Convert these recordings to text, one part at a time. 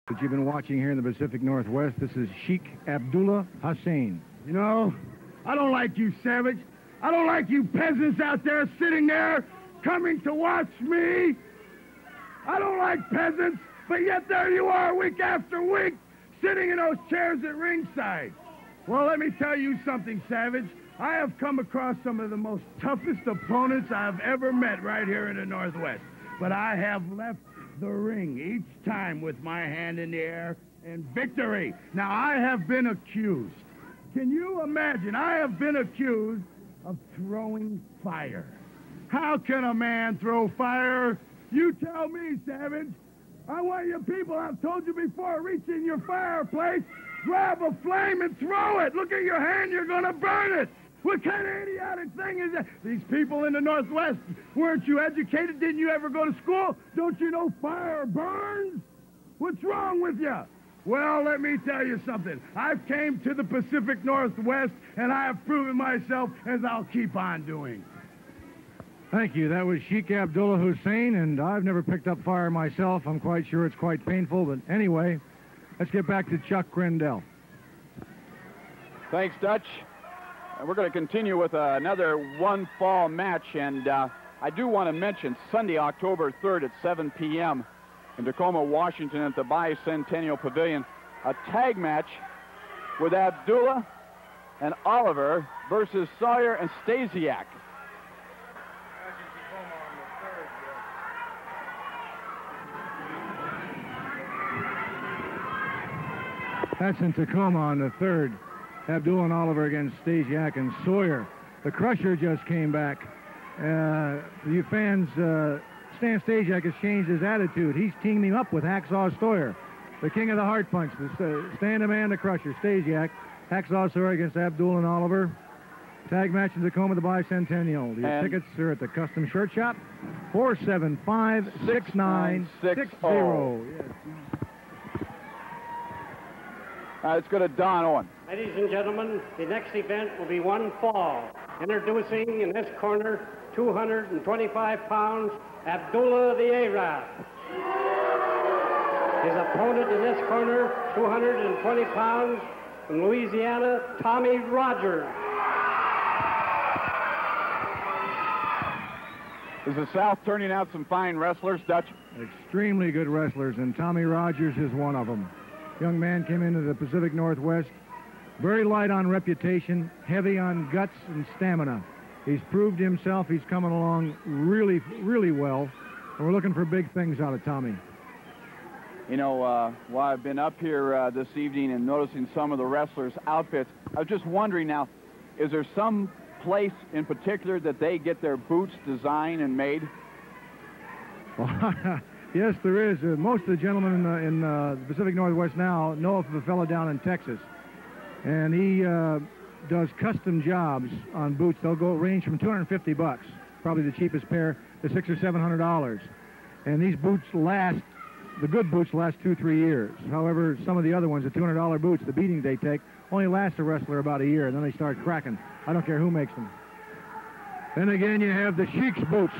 That you've been watching here in the Pacific Northwest. This is Sheik Abdullah Hassan. You know, I don't like you, Savage. I don't like you peasants out there sitting there coming to watch me. I don't like peasants, but yet there you are week after week sitting in those chairs at ringside. Well, let me tell you something, Savage. I have come across some of the most toughest opponents I've ever met right here in the Northwest. But I have left the ring each time with my hand in the air in victory. Now, I have been accused. Can you imagine? I have been accused of throwing fire. How can a man throw fire? You tell me, Savage. I want you people, I've told you before, reach in your fireplace, grab a flame and throw it. Look at your hand, you're going to burn it. What kind of idiotic thing is that? These people in the Northwest, weren't you educated? Didn't you ever go to school? Don't you know fire burns? What's wrong with you? Well, let me tell you something. I've came to the Pacific Northwest, and I have proven myself, as I'll keep on doing. Thank you. That was Sheik Abdullah Hassan, and I've never picked up fire myself. I'm quite sure it's quite painful, but anyway, let's get back to Chuck Grendel. Thanks, Dutch. We're going to continue with another one-fall match, and I do want to mention Sunday, October 3rd at 7 p.m. in Tacoma, Washington at the Bicentennial Pavilion, a tag match with Abdullah and Oliver versus Sawyer and Stasiak. That's in Tacoma on the 3rd. Abdullah and Oliver against Stasiak and Sawyer. The Crusher just came back. You fans, Stan Stasiak has changed his attitude. He's teaming up with Hacksaw Sawyer, the king of the hard punch. The stand-a-man, the Crusher, Stasiak. Hacksaw Sawyer against Abdullah and Oliver. Tag match in Tacoma, the Bicentennial. Your tickets are at the Custom Shirt Shop. 475-6960. Yes. Let's go to Don Owen. Ladies and gentlemen, the next event will be one fall. Introducing in this corner, 225 pounds, Abdullah the Arab. His opponent in this corner, 220 pounds, from Louisiana, Tommy Rogers. Is the South turning out some fine wrestlers, Dutch? Extremely good wrestlers, and Tommy Rogers is one of them. Young man came into the Pacific Northwest, very light on reputation, heavy on guts and stamina. He's proved himself. He's coming along really, really well, and we're looking for big things out of Tommy. You know, while I've been up here this evening and noticing some of the wrestlers' outfits, I was just wondering now, is there some place in particular that they get their boots designed and made? Yes, there is. Most of the gentlemen in the Pacific Northwest now know of a fellow down in Texas, and he does custom jobs on boots. They'll go range from $250, probably the cheapest pair, to $600 or $700. And these boots last, the good boots last 2-3 years. However, some of the other ones, the $200 boots, the beatings they take, only last a wrestler about a year, and then they start cracking. I don't care who makes them. Then again, you have the Sheik's boots.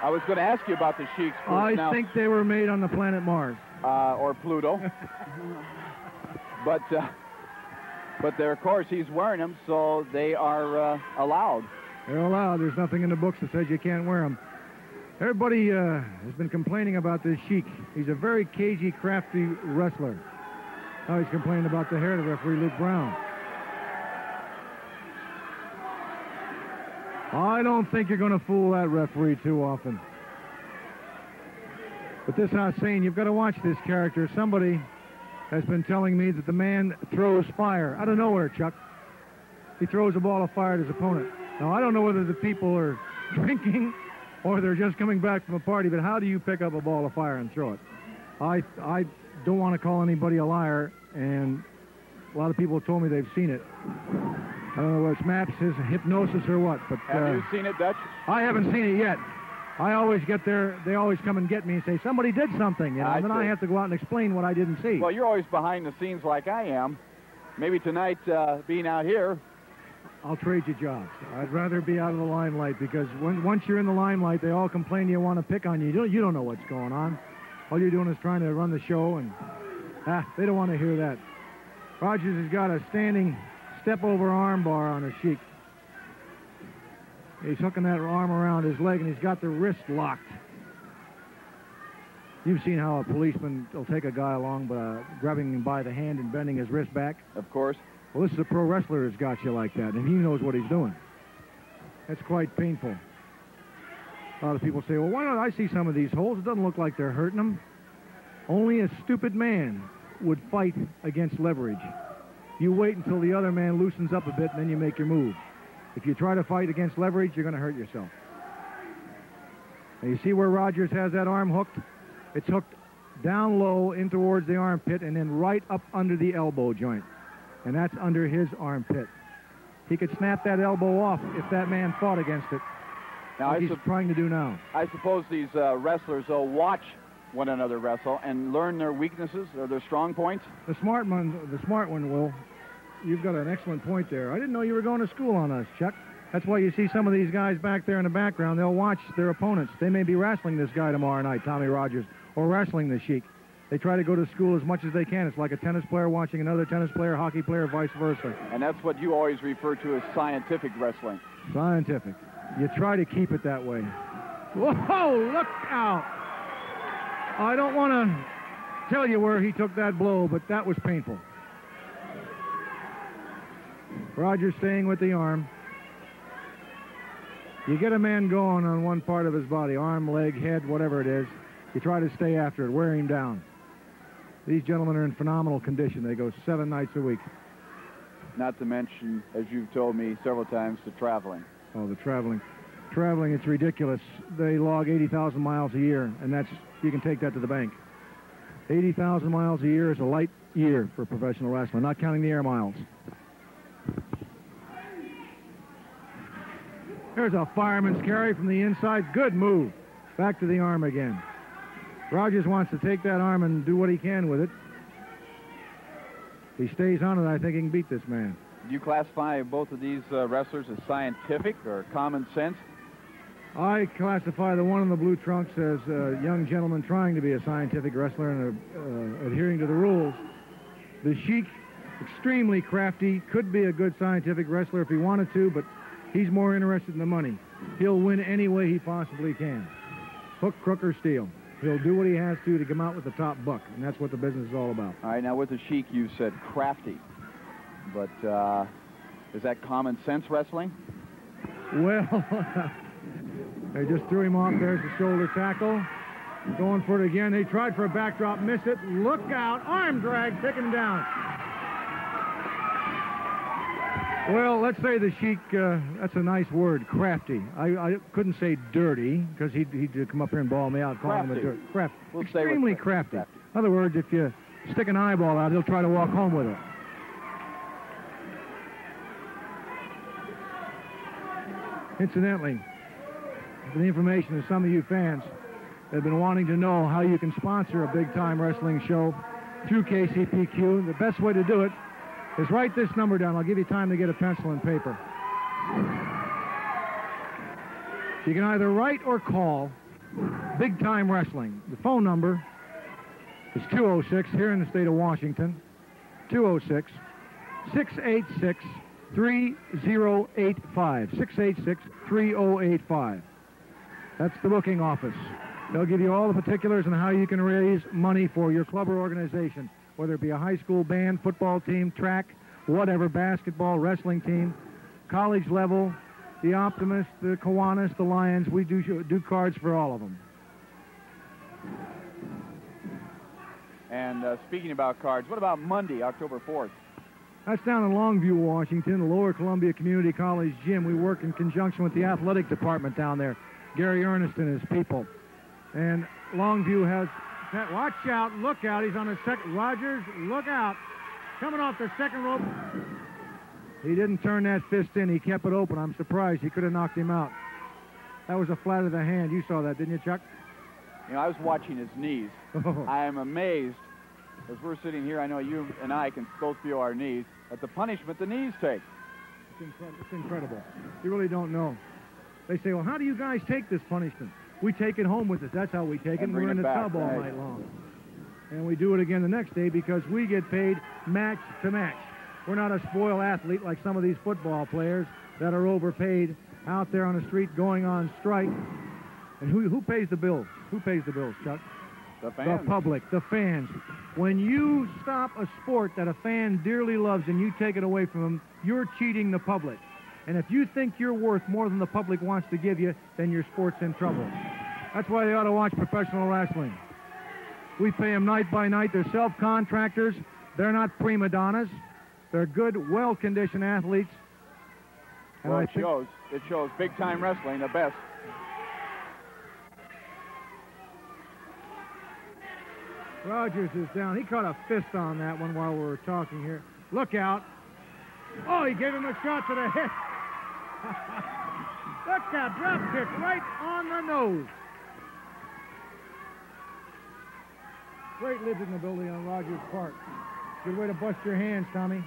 I was going to ask you about the Sheik's boots. I think they were made on the planet Mars. Or Pluto. But they're, of course, he's wearing them, so they are allowed. They're allowed. There's nothing in the books that says you can't wear them. Everybody has been complaining about this Sheik. He's a very cagey, crafty wrestler. Now he's complaining about the hair of the referee, Luke Brown. I don't think you're going to fool that referee too often. But this Hassan, you've got to watch this character. Somebody has been telling me that the man throws fire out of nowhere, Chuck. He throws a ball of fire at his opponent. Now, I don't know whether the people are drinking or they're just coming back from a party, but how do you pick up a ball of fire and throw it? I don't want to call anybody a liar, and a lot of people told me they've seen it. I don't know whether it's maps, his hypnosis, or what. But have you seen it, Dutch? I haven't seen it yet. I always get there. They always come and get me and say, somebody did something, you know, and then I have to go out and explain what I didn't see. Well, you're always behind the scenes like I am. Maybe tonight, being out here, I'll trade you jobs. I'd rather be out of the limelight, because once you're in the limelight, they all complain you want to pick on you. You don't know what's going on. All you're doing is trying to run the show, and They don't want to hear that. Rogers has got a standing step-over arm bar on a Sheik. He's hooking that arm around his leg, and he's got the wrist locked. You've seen how a policeman will take a guy along by grabbing him by the hand and bending his wrist back? Of course. Well, this is a pro wrestler who's got you like that, and he knows what he's doing. That's quite painful. A lot of people say, well, why don't I see some of these holes? It doesn't look like they're hurting them. Only a stupid man would fight against leverage. You wait until the other man loosens up a bit, and then you make your move. If you try to fight against leverage, you're going to hurt yourself. And you see where Rogers has that arm hooked? It's hooked down low in towards the armpit and then right up under the elbow joint. And that's under his armpit. He could snap that elbow off if that man fought against it. Now, like he's trying to do now. I suppose these wrestlers will watch one another wrestle and learn their weaknesses or their strong points. The smart one will. You've got an excellent point there. I didn't know you were going to school on us, Chuck. That's why you see some of these guys back there in the background. They'll watch their opponents. They may be wrestling this guy tomorrow night, Tommy Rogers, or wrestling the Sheik. They try to go to school as much as they can. It's like a tennis player watching another tennis player, hockey player, vice versa. And that's what you always refer to as scientific wrestling. Scientific. You try to keep it that way. Whoa, look out. I don't want to tell you where he took that blow, but that was painful. Rogers staying with the arm. You get a man going on one part of his body, arm, leg, head, whatever it is. You try to stay after it, wear him down. These gentlemen are in phenomenal condition. They go 7 nights a week. Not to mention, as you've told me several times, the traveling. Oh, the traveling. Traveling, it's ridiculous. They log 80,000 miles a year, and that's, you can take that to the bank. 80,000 miles a year is a light year for professional wrestling, not counting the air miles. There's a fireman's carry from the inside. Good move. Back to the arm again. Rogers wants to take that arm and do what he can with it. If he stays on it, I think he can beat this man. Do you classify both of these wrestlers as scientific or common sense? I classify the one in the blue trunks as a young gentleman trying to be a scientific wrestler and adhering to the rules. The Sheik, extremely crafty, could be a good scientific wrestler if he wanted to, but he's more interested in the money. He'll win any way he possibly can. Hook, crook, or steal. He'll do what he has to come out with the top buck, and that's what the business is all about. All right, now with the Sheik, you said crafty. But is that common sense wrestling? Well, they just threw him off. There's the shoulder tackle. Going for it again. They tried for a backdrop, miss it. Look out. Arm drag, taking him down. Well, let's say the Sheik, that's a nice word, crafty. I couldn't say dirty, because he'd come up here and ball me out, calling him a dirt. Crafty. We'll extremely crafty. In other words, if you stick an eyeball out, he'll try to walk home with it. Incidentally, the information to some of you fans that have been wanting to know how you can sponsor a big-time wrestling show through KCPQ, the best way to do it is write this number down. I'll give you time to get a pencil and paper. You can either write or call Big Time Wrestling. The phone number is 206 here in the state of Washington, 206-686-3085, 686-3085. That's the booking office. They'll give you all the particulars on how you can raise money for your club or organization, whether it be a high school band, football team, track, whatever, basketball, wrestling team, college level, the Optimists, the Kiwanis, the Lions. We do cards for all of them. And speaking about cards, what about Monday, October 4th? That's down in Longview, Washington, the Lower Columbia Community College gym. We work in conjunction with the athletic department down there, Gary Ernest and his people. And Longview has... Watch out, look out, he's on the second. Rogers, look out. Coming off the second rope. He didn't turn that fist in, he kept it open. I'm surprised, he could have knocked him out. That was a flat of the hand. You saw that, didn't you, Chuck? You know, I was watching his knees. I am amazed, as we're sitting here, I know you and I can both feel our knees, at the punishment the knees take. It's incredible. You really don't know. They say, well, how do you guys take this punishment? We take it home with us. That's how we take it, and we're in the tub all night long. And we do it again the next day because we get paid match to match. We're not a spoiled athlete like some of these football players that are overpaid out there on the street going on strike. And who pays the bills? Who pays the bills, Chuck? The fans. The public, the fans. When you stop a sport that a fan dearly loves and you take it away from them, you're cheating the public. And if you think you're worth more than the public wants to give you, then your sport's in trouble. That's why they ought to watch professional wrestling. We pay them night by night. They're self-contractors. They're not prima donnas. They're good, well-conditioned athletes. And well, it shows big-time wrestling, the best. Rogers is down. He caught a fist on that one while we were talking here. Look out. Oh, he gave him a shot to the head. Look out, drop kick right on the nose. Great lids in the building on Rogers Park. Good way to bust your hands, Tommy.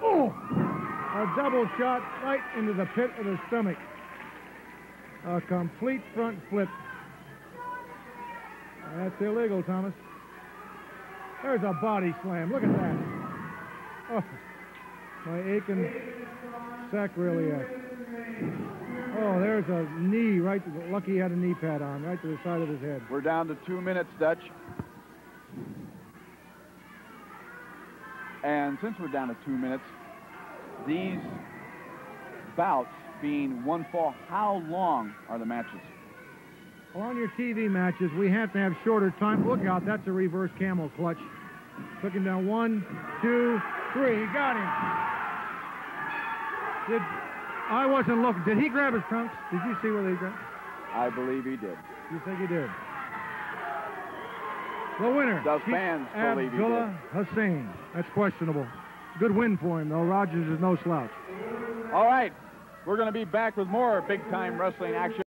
Oh! A double shot right into the pit of the stomach. A complete front flip. That's illegal, Thomas. There's a body slam. Look at that. Oh, my aching sacroiliac. Oh, there's a knee right to the, lucky he had a knee pad on, right to the side of his head. We're down to 2 minutes, Dutch. And since we're down to 2 minutes, these bouts being one fall, how long are the matches? Well, on your TV matches, we have to have shorter time. Look out, that's a reverse camel clutch. Took him down 1, 2, 3. He got him. I wasn't looking. Did he grab his trunks? Did you see where they grabbed? I believe he did. You think he did? The winner, Does Sheik fans believe he did? Abdullah Hassan. That's questionable. Good win for him, though. Rogers is no slouch. All right. We're going to be back with more big-time wrestling action.